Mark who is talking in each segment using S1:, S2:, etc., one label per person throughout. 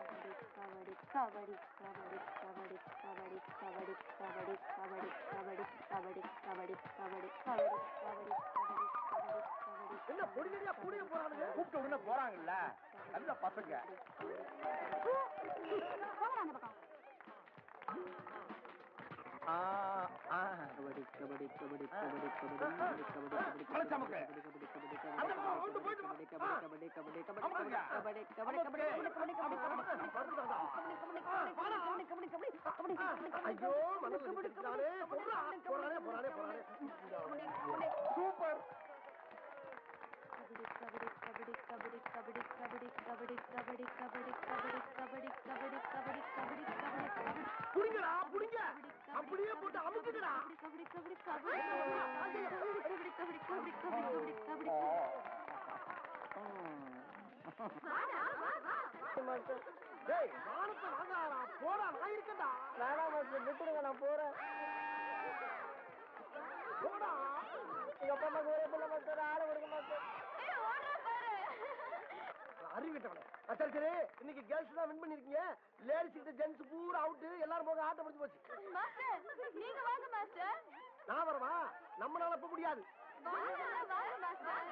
S1: கபடி கபடி கபடி கபடி கபடி கபடி கபடி கபடி கபடி கபடி கபடி கபடி கபடி கபடி கபடி
S2: என்ன பொடியா புடிய போறானுங்க
S3: கூப்பிட்ட உடனே போறாங்கல்ல நல்ல பசங்க.
S1: போங்கடா அந்த பக்கம்.
S4: கபடி கபடி கபடி கபடி கபடி கபடி
S3: அலச்சாமுக்கு.
S2: ஐயோ மனசுல நிக்கிறானே. போறானே போறானே போறானே. சூப்பர்.
S1: கபடி கபடி கபடி கபடி கபடி கபடி கபடி கபடி கபடி கபடி கபடி கபடி கபடி கபடி கபடி
S2: புடிங்கடா புடிங்க. அப்படியே போட்டு அமுக்குங்கடா.
S1: கபடி கபடி கபடி கபடி கபடி கபடி கபடி கபடி கபடி
S2: டேய் மானத்தை வாங்காடா. போடா நான் இருக்கேன்டா.
S4: வேணாம் மாஸ்டர் விட்டுடுங்க நான் போறேன்.
S2: போடா.
S4: எங்க அப்பா அம்மா ஒரே பிள்ளை மாஸ்டர் ஆளை கொடுக்க மாஸ்டர்.
S2: அறிவிட்டவனே. சரி சரி இன்னைக்கு கேர்ள்ஸ் தான் வின் பண்ணிருக்கீங்க. லேடிஸ் கிட்ட ஜென்ஸ் பூரா அவுட். எல்லாரும் போக ஆட்டம் முடிஞ்சு போச்சு.
S1: மாஸ்டர் நீங்க வாங்க மாஸ்டர்.
S2: நான் வரவா? நம்மளால இப்ப முடியாது.
S1: வாங்க மாஸ்டர்.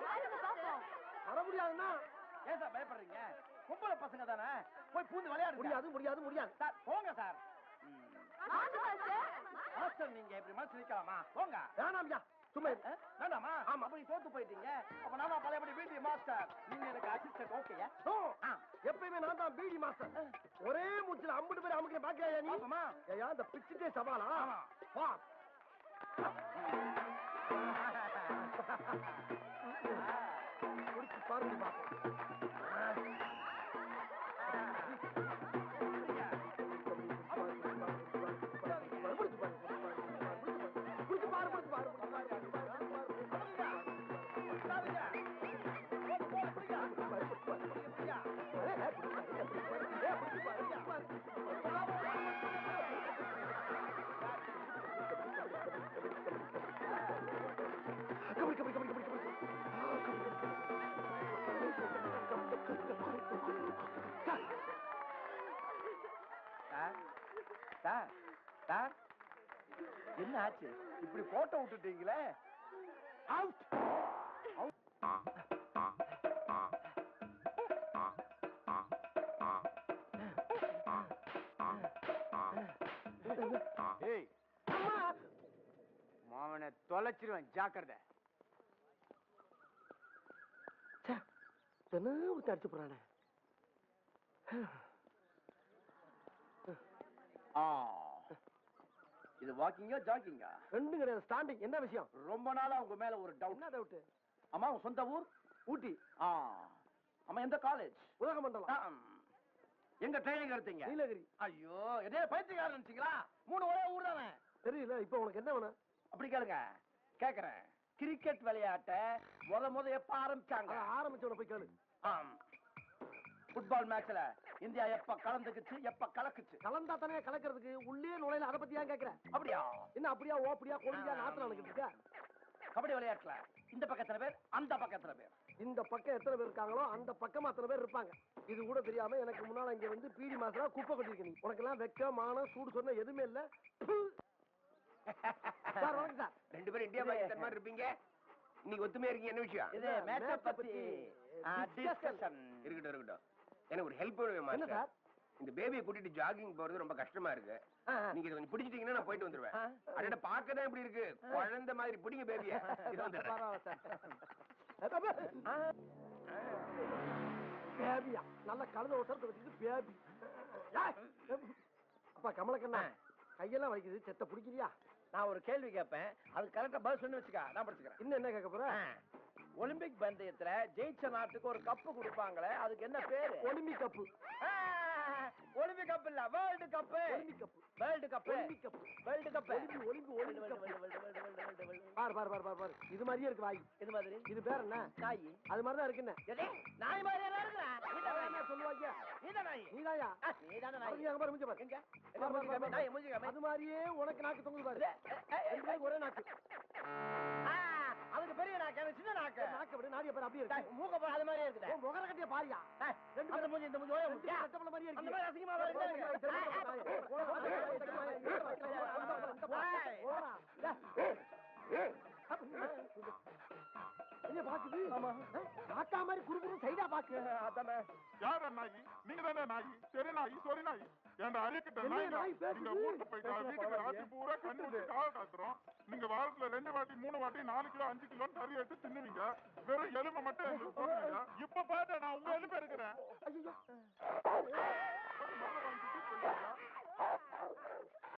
S1: வாங்க பாப்போம்.
S2: வர முடியாதுன்னா
S3: ஏன் சார் பயப்படுறீங்க? கும்பல பசங்க தானே, போய் பூந்து விளையாடு.
S2: முடியாது முடியாது முடியாது.
S3: சார் போங்க சார்.
S1: வாங்க மாஸ்டர்.
S3: மாஸ்டர் நீங்க இப்படி மனசு நிக்கலாமா? போங்க.
S2: வேணாம்யா சும்மா இரு.
S3: வேண்டாமா? ஆமா அப்படி தோத்து போயிட்டீங்க. அப்ப நானா பழையபடி பிடி மாஸ்டர், நீங்க எனக்கு அசிஸ்டன்ட். ஓகேயா?
S2: ஓ, எப்பயுமே நான் தான் பிடி மாஸ்டர். ஒரே மூச்சுல 50 பேர் அமுக்க பாக்கலையா நீ?
S3: பாப்போமா?
S2: ஏயா இந்த பிச்சுட்டே சவாலா?
S3: ஆமா.
S2: வா. குடிச்சு பாருங்க பாப்போம்.
S3: சார் சார் என்ன ஆச்சு? இப்படி போட்டோ விட்டுட்டீங்களே. அவுட். ஏய் மாவனை தொலைச்சிருவேன், ஜாக்கிரதை.
S2: ஊத்தி அடிச்சு போறானே.
S3: இது வாக்கிங்கா ஜாக்கிங்கா?
S2: ரெண்டும் கிடையாது, ஸ்டாண்டிங். என்ன விஷயம்?
S3: ரொம்ப நாளா உங்க மேல ஒரு டவுட்.
S2: என்ன டவுட்?
S3: அம்மா உங்க சொந்த ஊர்?
S2: ஊட்டி.
S3: அம்மா எந்த காலேஜ்?
S2: உதகமண்டலம்.
S3: எங்க ட்ரைனிங் எடுத்தீங்க?
S2: நீலகிரி.
S3: ஐயோ என்ன பைத்தியக்காரன் நினைச்சீங்களா? 3 ஒரே ஊர் தானே.
S2: தெரியல. இப்ப உனக்கு என்ன வேணும்?
S3: அப்படி கேளுங்க. கேக்குறேன். கிரிக்கெட் விளையாட்ட முத எப்ப ஆரம்பிச்சாங்க?
S2: ஆரம்பிச்சவன போய் கேளு.
S3: ஃபுட்பால் மேட்ச்ல இந்தியா எப்ப கலந்துக்குச்சு, எப்ப கலக்குச்சு?
S2: கலந்தா தானே கலக்கிறதுக்கு. உள்ளே நுழையில அதை பத்தி ஏன் கேக்குற?
S3: அப்படியா?
S2: என்ன அப்படியா ஓப்படியா கொடியா நாத்துல நடக்கிட்டு இருக்க?
S3: கபடி விளையாட்டுல இந்த பக்கத்துல பேர், அந்த பக்கத்துல பேர்.
S2: இந்த பக்கம் எத்தனை பேர் இருக்காங்களோ அந்த பக்கமா அத்தனை பேர் இருப்பாங்க. இது கூட தெரியாம எனக்கு முன்னால இங்க வந்து பீடி மாசம் குப்பை கொட்டிருக்க. நீ உனக்கு எல்லாம் வெக்க மானம் சூடு சொன்ன எதுவுமே இல்ல. சார் வணக்கம் சார்.
S3: 2 பேரும் இந்தியா பாகிஸ்தான் மாதிரி இருப்பீங்க. இன்னைக்கு ஒத்துமையா இருக்கீங்க. என்ன விஷயம்? இது மேட்சை பத்தி டிஸ்கஷன். இருக்கட்டும். எனக்கு ஒரு ஹெல்ப் வேணும்.
S2: என்ன சார்?
S3: இந்த பேபியை கூட்டிட்டு ஜாகிங் போறது ரொம்ப கஷ்டமா இருக்கு. நீங்க இதை கொஞ்சம் பிடிச்சிட்டீங்கன்னா நான் போயிட்டு வந்துருவேன். அட பாக்கதான் எப்படி இருக்கு, குழந்தை மாதிரி. பிடிங்க பேபிய.
S2: பேபியா? நல்ல கழுத ஒருத்தரத்தை வச்சுட்டு பேபி. அப்பா கமலக்கண்ணா கையெல்லாம் வைக்குது. செத்த பிடிக்கிறியா?
S3: நான் ஒரு கேள்வி கேட்பேன், அது கரெக்டா பதில் சொல்லி வச்சுக்க. நான் படிச்சுக்கிறேன்.
S2: இன்னும் என்ன கேட்க போற?
S3: ஒலிம்பிக் பந்தயத்துல ஜெயிச்ச நாட்டுக்கு ஒரு கப்பு கொடுப்பாங்களே, அதுக்கு என்ன பேரு?
S2: Olympic cup.
S3: ஒலிம்பிக் கப் இல்ல, world cup.
S2: Olympic cup.
S3: World cup.
S2: Olympic cup.
S3: World cup.
S2: Olympic பாரு பாரு பாரு பாரு பாரு. இது மாதிரியே இருக்கு வாய்.
S3: இது மாதிரி.
S2: இது பேர் என்ன?
S3: நாய்.
S2: அது மாதிரி தான் இருக்குன்னு.
S3: நாய் மாதிரி எல்லாம் இருக்குறா.
S2: என்ன சொல்லுவாங்க?
S3: நீதான் நாய்.
S2: நீதாயா?
S3: நீதான நாய்.
S2: அங்க பாரு மூஞ்சி பாரு.
S3: எங்க? எங்க மூஞ்சி காமி? நாய் மூஞ்சி காமி.
S2: அது மாதிரியே உனக்கு நாக்கு தொங்குது பாரு. ஒரே நாக்கு.
S3: அதுக்கு பெரிய நாக்கு எனக்கு சின்ன நாக்கு
S2: நாக்க விட நாடிய பேர் அப்படியே இருக்கு
S3: மூக்க பாரு அது மாதிரியே இருக்குது
S2: உன் முகர கட்டிய பாரியா ரெண்டு
S3: அந்த மூஞ்சி இந்த மூஞ்சி ஓய
S2: ரெண்டு பேரும் ரத்தப்பழம் மாதிரியே
S3: அந்த
S2: இருக்கு
S3: மாதிரி அசிங்கமா
S2: என்ன பாக்குது நாக்கா மாதிரி குறுகுறு சைடா பாக்கு
S3: அதானே
S5: யார் நாயி நீங்க தானே நாயி சரி நாயி சொரி நாயி ஏன்டா அறிக்கிட்ட
S2: என்ன
S5: நாய்
S2: நாய் பேசுது?
S5: நீங்க ஊருக்கு போயிட்டா வீட்டுக்கு ராத்திரி பூரா கண்ணு காவ காத்துறோம் நீங்க வாரத்துல 2 வாட்டி 3 வாட்டி 4 கிலோ 5 கிலோ கறி எடுத்து தின்னுவீங்க வெறும் எலும்பை மட்டும் எங்களுக்கு போடுவீங்க இப்ப பாத்தா நான் உங்க எலும்பு இருக்கிறேன்
S2: ஐயோ